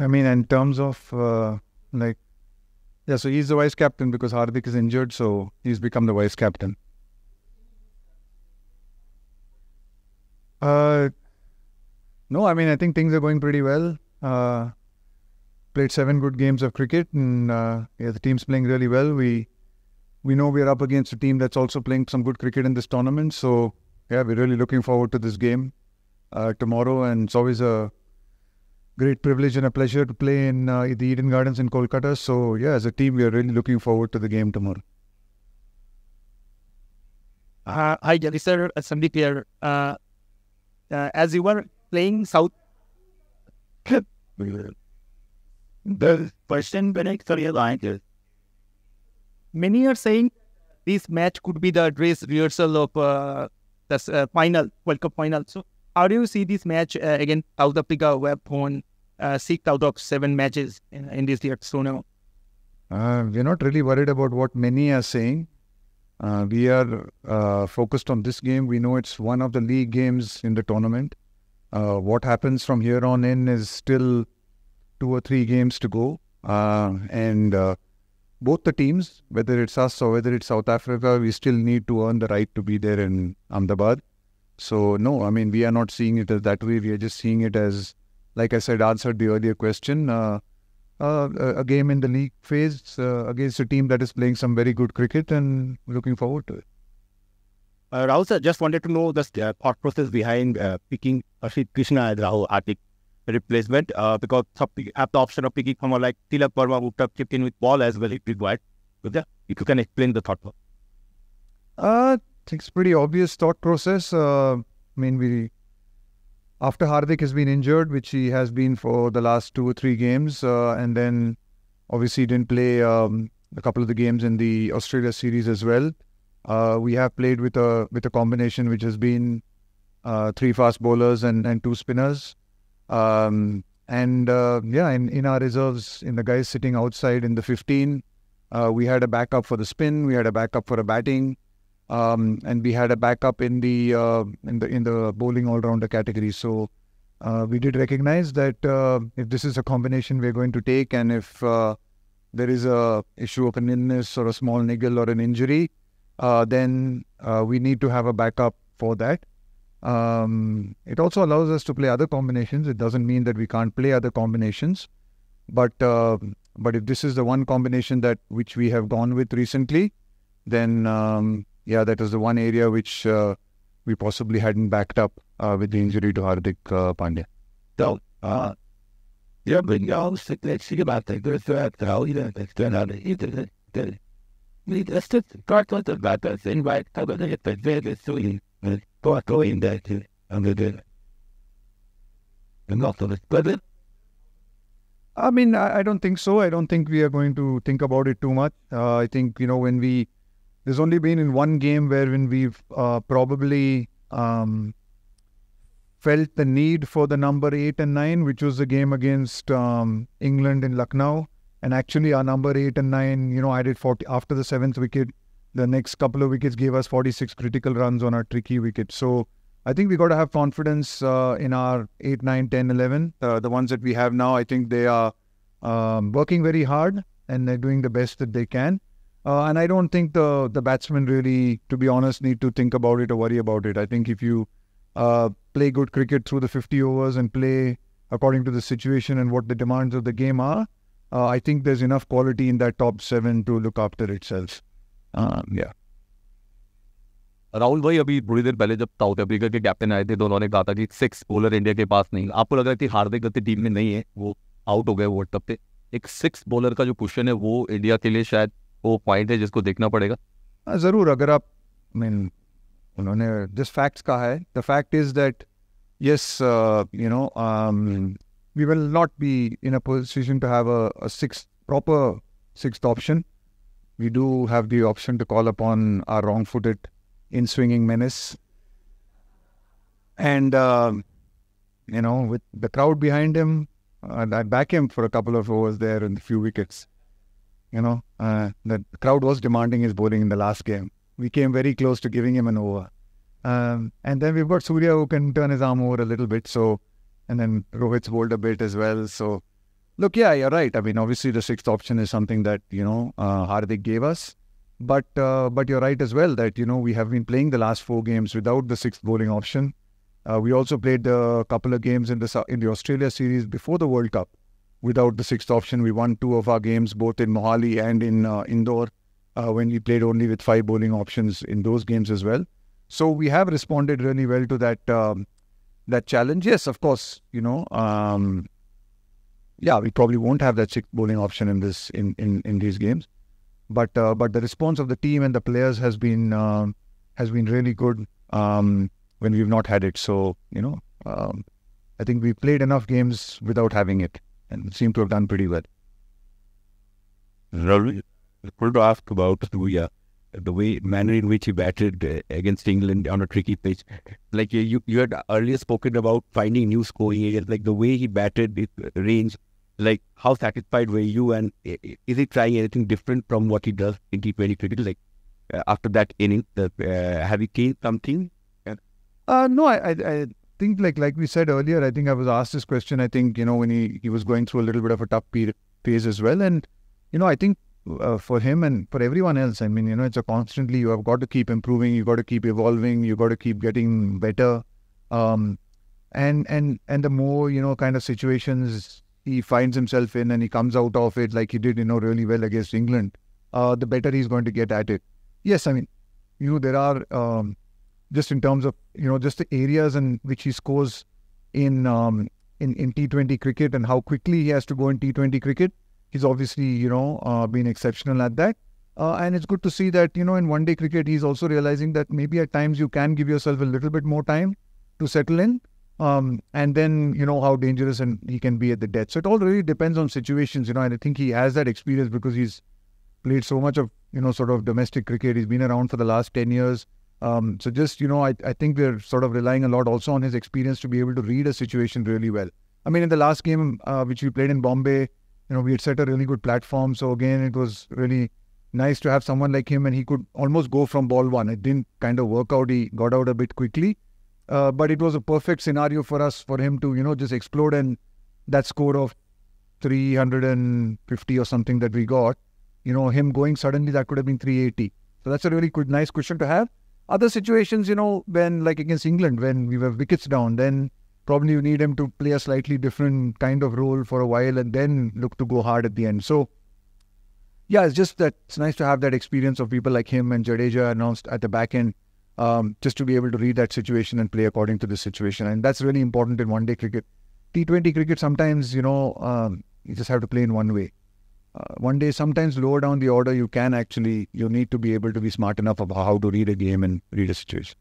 I mean, in terms of so he's the vice captain because Hardik is injured, so he's become the vice captain. No, I mean, I think things are going pretty well. Played 7 good games of cricket, and the team's playing really well. We know we're up against a team that's also playing some good cricket in this tournament. So, yeah, we're really looking forward to this game tomorrow. And it's always a great privilege and a pleasure to play in the Eden Gardens in Kolkata. So, yeah, as a team, we are really looking forward to the game tomorrow. Hi, Jali sir. Sandeep here. As you were playing South... The question when I realized many are saying this match could be the dress rehearsal of the final World Cup final. So, how do you see this match against South Africa, who have won 6 out of 7 matches in this year's tournament? We're not really worried about what many are saying. We are focused on this game. We know it's one of the league games in the tournament. What happens from here on in is still 2 or 3 games to go. And both the teams, whether it's us or whether it's South Africa, we still need to earn the right to be there in Ahmedabad. So, no, I mean, we are not seeing it as that way. We are just seeing it as, like I said, answered the earlier question, a game in the league phase against a team that is playing some very good cricket, and looking forward to it. Rahul sir, just wanted to know the thought process behind picking Ashit Krishna as Rahul Hardik replacement, because some have the option of picking someone like Tilak Verma, who have chipped in with ball as well if required. If you can explain the thought process. I think it's pretty obvious thought process. I mean, after Hardik has been injured, which he has been for the last 2 or 3 games, and then obviously didn't play a couple of the games in the Australia series as well. We have played with a combination which has been 3 fast bowlers and 2 spinners. In our reserves, in the guys sitting outside in the 15, we had a backup for the spin, we had a backup for a batting, and we had a backup in the bowling all-rounder category. So we did recognize that if this is a combination we're going to take, and if there is a issue of an illness or a small niggle or an injury, then we need to have a backup for that. It also allows us to play other combinations. It doesn't mean that we can't play other combinations, but if this is the one combination which we have gone with recently, then that is the one area which we possibly hadn't backed up with the injury to Hardik Pandya. So, Bengal, let's see about the good threat, how you know, it's done on the let's just start with about that thing, right? How about it, but Vegas, so you going that under the not of it, but I mean, I don't think so. I don't think we are going to think about it too much. I think, when there's only been in one game when we've probably felt the need for the number 8 and 9, which was the game against England in Lucknow. And actually our number 8 and 9, added 40 after the 7th wicket. The next couple of wickets gave us 46 critical runs on our tricky wicket. So I think we got to have confidence in our 8, 9, 10, 11. The ones that we have now, I think they are working very hard and they're doing the best that they can. And I don't think the batsmen really, to be honest, need to think about it or worry about it. I think if you play good cricket through the 50 overs and play according to the situation and what the demands of the game are, I think there's enough quality in that top 7 to look after itself. Rahul भाई, अभी थोड़ी देर पहले जब south Africa के captain आए थे तो उन्होंने कहा था कि 6 बॉलर इंडिया के पास नहीं। आपको लग रहा है कि हार्दिक गति टीम में नहीं है, वो आउट हो गए वर्ल्ड कप पे? एक 6 बॉलर का जो क्वेश्चन है वो इंडिया के लिए शायद वो पॉइंट है जिसको देखना पड़ेगा। जरूर, अगर आप उन्होंने जिस फैक्ट्स कहा है, the fact is that yes, we will not be in a position to have a proper sixth option. We do have the option to call upon our wrong-footed in-swinging menace. And, with the crowd behind him, I'd back him for a couple of overs there and a few wickets. The crowd was demanding his bowling in the last game. We came very close to giving him an over. And then we've got Surya who can turn his arm over a little bit. And then Rohit's bowled a bit as well. So Look, yeah, you're right. I mean, obviously the sixth option is something that, Hardik gave us. But you're right as well that, we have been playing the last 4 games without the sixth bowling option. We also played a couple of games in the Australia series before the World Cup without the sixth option. We won 2 of our games, both in Mohali and in Indore, when we played only with 5 bowling options in those games as well. So we have responded really well to that challenge. Yes, of course, we probably won't have that sixth bowling option in these games. But the response of the team and the players has been really good when we've not had it. So I think we played enough games without having it and seem to have done pretty well. Rahul, I wanted to ask about the manner in which he batted against England on a tricky pitch. Like you had earlier spoken about finding new scoring areas, like the way he batted his range. Like, how satisfied were you, and is he trying anything different from what he does in T20 cricket? Like, after that inning, have you changed something? No, I think like we said earlier, I think I was asked this question, I think, when he was going through a little bit of a tough phase as well. And, I think for him and for everyone else, I mean, it's a constantly, you have got to keep improving, you got to keep evolving, you got to keep getting better. And the more, kind of situations he finds himself in and he comes out of it like he did, really well against England, the better he's going to get at it. Yes, I mean, there are, just in terms of, just the areas in which he scores in T20 cricket and how quickly he has to go in T20 cricket. He's obviously, been exceptional at that. And it's good to see that, in one-day cricket, he's also realizing that maybe at times you can give yourself a little bit more time to settle in. And then, how dangerous and he can be at the death. So it all really depends on situations, and I think he has that experience because he's played so much of, sort of domestic cricket. He's been around for the last 10 years. So just, I think we're sort of relying a lot also on his experience to be able to read a situation really well. I mean, in the last game, which we played in Bombay, we had set a really good platform. So again, it was really nice to have someone like him, and he could almost go from ball 1. It didn't kind of work out. He got out a bit quickly. But it was a perfect scenario for him to, just explode, and that score of 350 or something that we got, him going suddenly, that could have been 380. So that's a really good, nice cushion to have. Other situations, when like against England, when we were wickets down, then probably you need him to play a slightly different kind of role for a while and then look to go hard at the end. So yeah, it's just that it's nice to have that experience of people like him and Jadeja announced at the back end. Just to be able to read that situation and play according to the situation. And that's really important in one-day cricket. T20 cricket, sometimes, you just have to play in one way. One day, sometimes lower down the order, you need to be able to be smart enough about how to read a game and read a situation.